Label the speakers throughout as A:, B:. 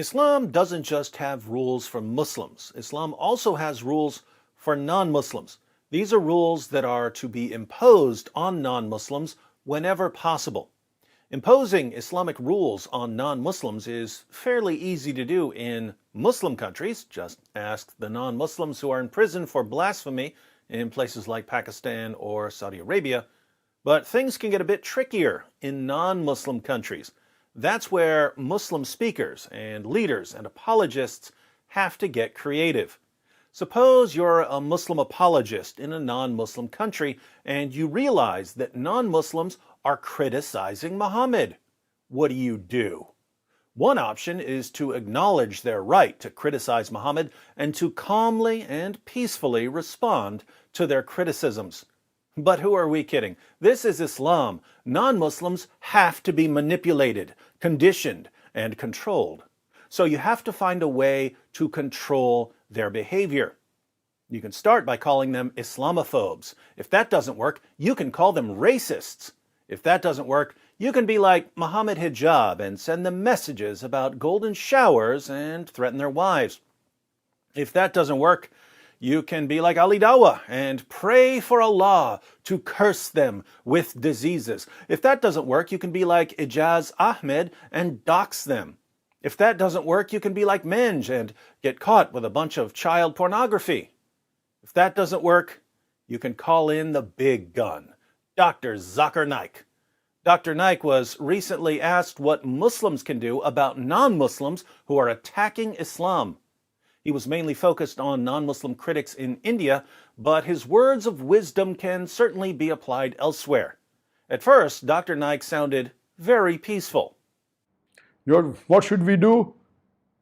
A: Islam doesn't just have rules for Muslims. Islam also has rules for non-Muslims. These are rules that are to be imposed on non-Muslims whenever possible. Imposing Islamic rules on non-Muslims is fairly easy to do in Muslim countries. Just ask the non-Muslims who are in prison for blasphemy in places like Pakistan or Saudi Arabia. But things can get a bit trickier in non-Muslim countries. That's where Muslim speakers and leaders and apologists have to get creative. Suppose you're a Muslim apologist in a non-Muslim country and you realize that non-Muslims are criticizing Muhammad. What do? One option is to acknowledge their right to criticize Muhammad and to calmly and peacefully respond to their criticisms. But who are we kidding? This is Islam. Non-Muslims have to be manipulated, conditioned, and controlled. So you have to find a way to control their behavior. You can start by calling them Islamophobes. If that doesn't work, you can call them racists. If that doesn't work, you can be like Muhammad Hijab and send them messages about golden showers and threaten their wives. If that doesn't work, you can be like Ali Dawah and pray for Allah to curse them with diseases. If that doesn't work, you can be like Ijaz Ahmed and dox them. If that doesn't work, you can be like Menj and get caught with a bunch of child pornography. If that doesn't work, you can call in the big gun, Dr. Zakir Naik. Dr. Naik was recently asked what Muslims can do about non-Muslims who are attacking Islam. He was mainly focused on non-Muslim critics in India, but his words of wisdom can certainly be applied elsewhere. At first, Dr. Naik sounded very peaceful.
B: What should we do?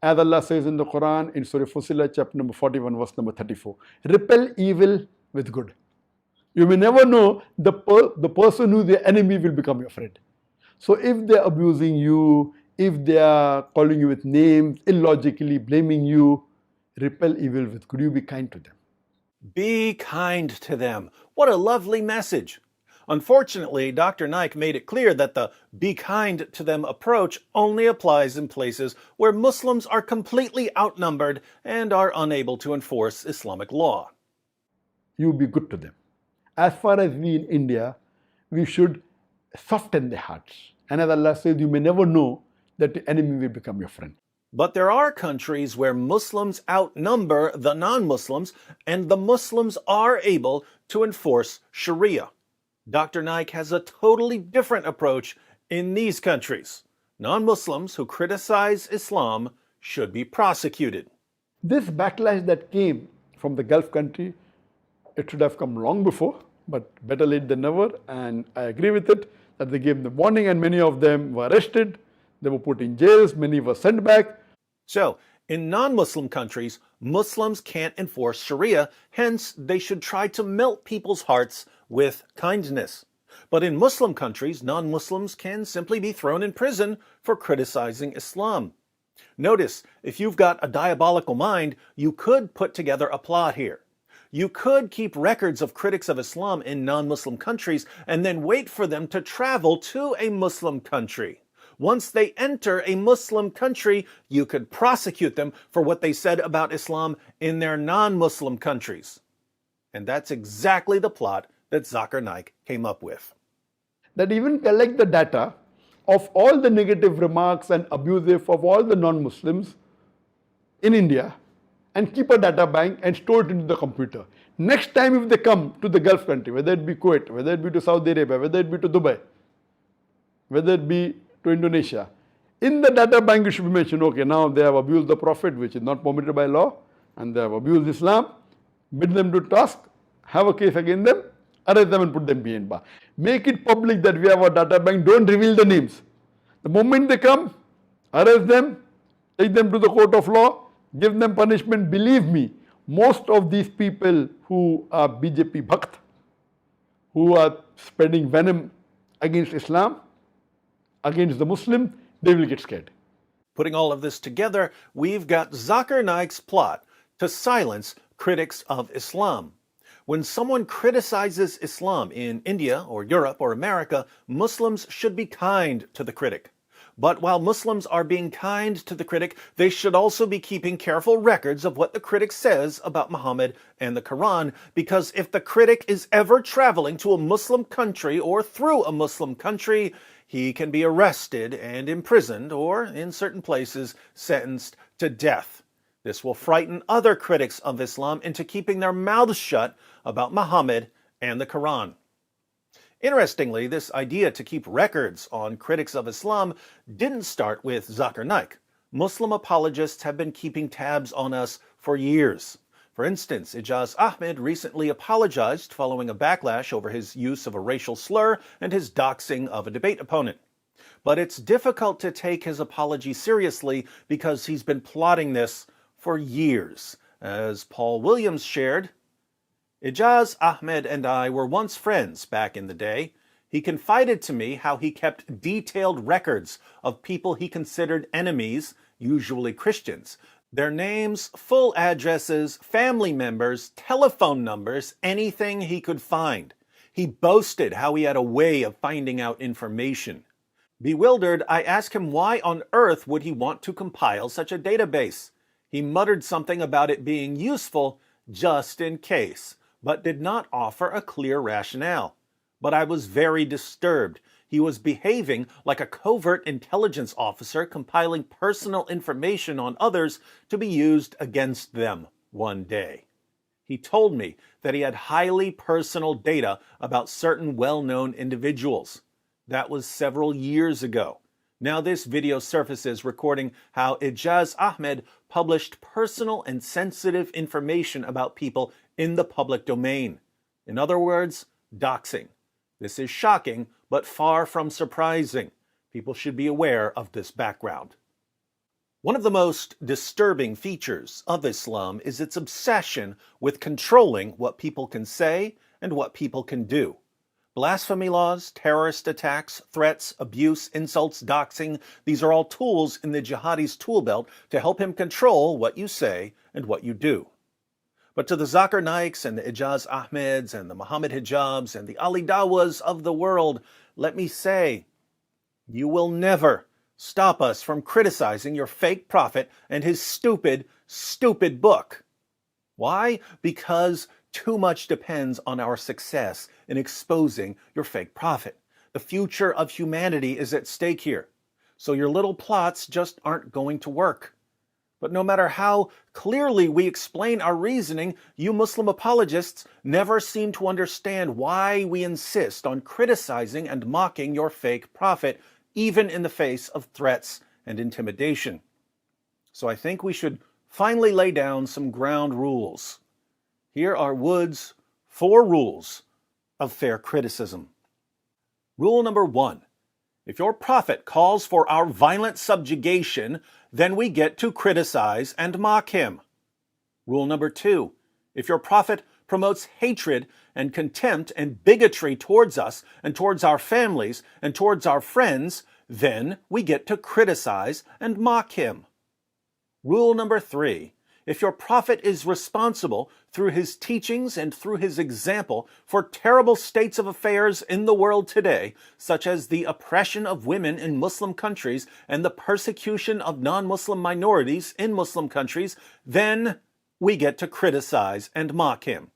B: As Allah says in the Quran, in Surah Fussilat, chapter number 41, verse number 34, repel evil with good. You may never know the person who is the enemy will become your friend. So if they are abusing you, if they are calling you with names, illogically blaming you, repel evil with good. You be kind to them.
A: Be kind to them. What a lovely message. Unfortunately, Dr. Naik made it clear that the be kind to them approach only applies in places where Muslims are completely outnumbered and are unable to enforce Islamic law.
B: You be good to them. As far as we in India, we should soften their hearts. And as Allah says, you may never know that the enemy will become your friend.
A: But there are countries where Muslims outnumber the non-Muslims, and the Muslims are able to enforce Sharia. Dr. Naik has a totally different approach in these countries. Non-Muslims who criticize Islam should be prosecuted.
B: This backlash that came from the Gulf country, it should have come long before, but better late than never. And I agree with it, that they gave them warning and many of them were arrested. They were put in jails, many were sent back.
A: So, in non-Muslim countries, Muslims can't enforce Sharia, hence they should try to melt people's hearts with kindness. But in Muslim countries, non-Muslims can simply be thrown in prison for criticizing Islam. Notice, if you've got a diabolical mind, you could put together a plot here. You could keep records of critics of Islam in non-Muslim countries and then wait for them to travel to a Muslim country. Once they enter a Muslim country, you could prosecute them for what they said about Islam in their non-Muslim countries. And that's exactly the plot that Zakir Naik came up with.
B: That even collect the data of all the negative remarks and abusive of all the non-Muslims in India and keep a data bank and store it into the computer. Next time if they come to the Gulf country, whether it be Kuwait, whether it be to Saudi Arabia, whether it be to Dubai, whether it be to Indonesia, in the data bank it should be mentioned, okay, now they have abused the Prophet, which is not permitted by law, and they have abused Islam, bid them to task, have a case against them, arrest them and put them behind bar. Make it public that we have a data bank, don't reveal the names. The moment they come, arrest them, take them to the court of law, give them punishment. Believe me, most of these people who are BJP Bhakt, who are spreading venom against Islam, against the Muslim, they will get scared.
A: Putting all of this together, we've got Zakir Naik's plot to silence critics of Islam. When someone criticizes Islam in India or Europe or America, Muslims should be kind to the critic. But while Muslims are being kind to the critic, they should also be keeping careful records of what the critic says about Muhammad and the Quran, because if the critic is ever traveling to a Muslim country or through a Muslim country, he can be arrested and imprisoned, or, in certain places, sentenced to death. This will frighten other critics of Islam into keeping their mouths shut about Muhammad and the Quran. Interestingly, this idea to keep records on critics of Islam didn't start with Zakir Naik. Muslim apologists have been keeping tabs on us for years. For instance, Ijaz Ahmed recently apologized following a backlash over his use of a racial slur and his doxing of a debate opponent. But it's difficult to take his apology seriously because he's been plotting this for years. As Paul Williams shared, Ijaz Ahmed and I were once friends back in the day. He confided to me how he kept detailed records of people he considered enemies, usually Christians. Their names, full addresses, family members, telephone numbers, anything he could find. He boasted how he had a way of finding out information. Bewildered, I asked him why on earth would he want to compile such a database. He muttered something about it being useful just in case, but did not offer a clear rationale. But I was very disturbed. He was behaving like a covert intelligence officer compiling personal information on others to be used against them one day. He told me that he had highly personal data about certain well-known individuals. That was several years ago. Now this video surfaces recording how Ijaz Ahmed published personal and sensitive information about people in the public domain. In other words, doxing. This is shocking, but far from surprising. People should be aware of this background. One of the most disturbing features of Islam is its obsession with controlling what people can say and what people can do. Blasphemy laws, terrorist attacks, threats, abuse, insults, doxing, these are all tools in the jihadi's tool belt to help him control what you say and what you do. But to the Zakir Naiks and the Ijaz Ahmeds and the Muhammad Hijabs and the Ali Dawas of the world, let me say, you will never stop us from criticizing your fake prophet and his stupid, stupid book. Why? Because too much depends on our success in exposing your fake prophet. The future of humanity is at stake here. So your little plots just aren't going to work. But no matter how clearly we explain our reasoning, you Muslim apologists never seem to understand why we insist on criticizing and mocking your fake prophet, even in the face of threats and intimidation. So I think we should finally lay down some ground rules. Here are Wood's 4 rules of fair criticism. Rule number 1. If your prophet calls for our violent subjugation, then we get to criticize and mock him. Rule number 2. If your prophet promotes hatred and contempt and bigotry towards us and towards our families and towards our friends, then we get to criticize and mock him. Rule number 3. If your prophet is responsible through his teachings and through his example for terrible states of affairs in the world today, such as the oppression of women in Muslim countries and the persecution of non-Muslim minorities in Muslim countries, then we get to criticize and mock him.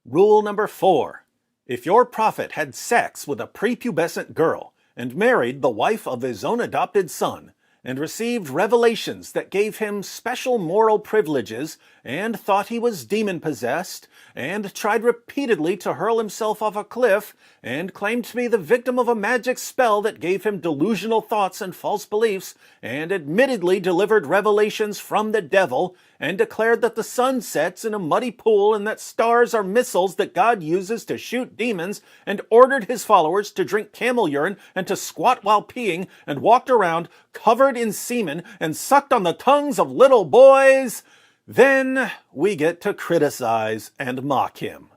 A: Rule number 4. If your prophet had sex with a prepubescent girl and married the wife of his own adopted son, and received revelations that gave him special moral privileges, and thought he was demon-possessed, and tried repeatedly to hurl himself off a cliff, and claimed to be the victim of a magic spell that gave him delusional thoughts and false beliefs, and admittedly delivered revelations from the devil, and declared that the sun sets in a muddy pool and that stars are missiles that God uses to shoot demons, and ordered his followers to drink camel urine and to squat while peeing, and walked around covered in semen and sucked on the tongues of little boys, then we get to criticize and mock him.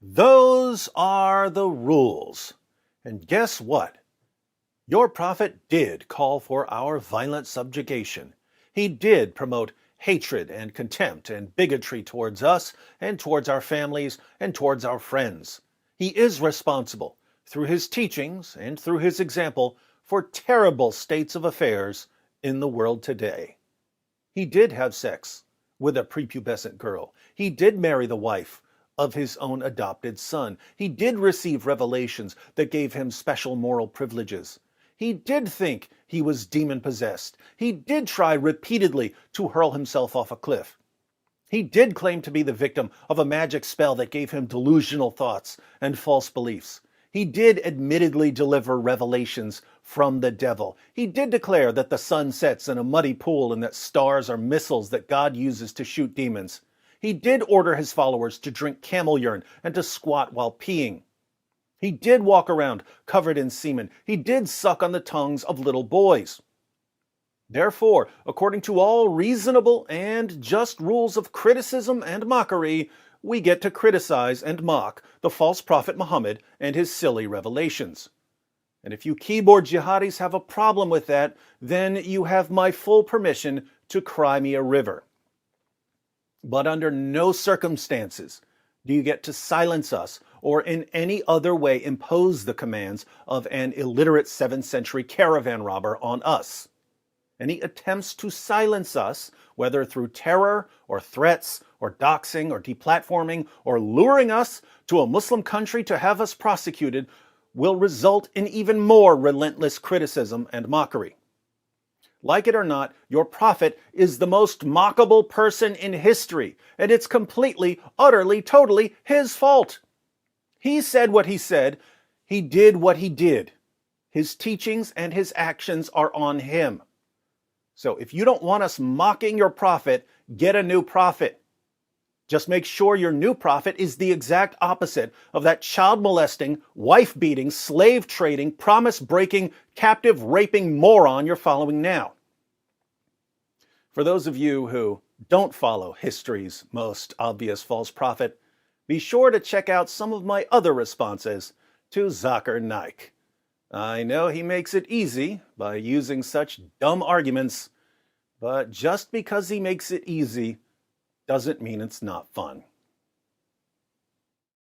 A: Those are the rules. And guess what? Your prophet did call for our violent subjugation. He did promote hatred and contempt and bigotry towards us and towards our families and towards our friends. He is responsible, through his teachings and through his example, for terrible states of affairs in the world today. He did have sex with a prepubescent girl. He did marry the wife of his own adopted son. He did receive revelations that gave him special moral privileges. He did think he was demon-possessed. He did try repeatedly to hurl himself off a cliff. He did claim to be the victim of a magic spell that gave him delusional thoughts and false beliefs. He did admittedly deliver revelations from the devil. He did declare that the sun sets in a muddy pool and that stars are missiles that God uses to shoot demons. He did order his followers to drink camel urine and to squat while peeing. He did walk around covered in semen. He did suck on the tongues of little boys. Therefore, according to all reasonable and just rules of criticism and mockery, we get to criticize and mock the false prophet Muhammad and his silly revelations. And if you keyboard jihadis have a problem with that, then you have my full permission to cry me a river. But under no circumstances do you get to silence us or in any other way impose the commands of an illiterate 7th century caravan robber on us. Any attempts to silence us, whether through terror or threats or doxing or deplatforming or luring us to a Muslim country to have us prosecuted, will result in even more relentless criticism and mockery. Like it or not, your prophet is the most mockable person in history, and it's completely, utterly, totally his fault. He said what he said. He did what he did. His teachings and his actions are on him. So if you don't want us mocking your prophet, get a new prophet. Just make sure your new prophet is the exact opposite of that child-molesting, wife-beating, slave-trading, promise-breaking, captive-raping moron you're following now. For those of you who don't follow history's most obvious false prophet, be sure to check out some of my other responses to Zakir Naik. I know he makes it easy by using such dumb arguments, but just because he makes it easy doesn't mean it's not fun.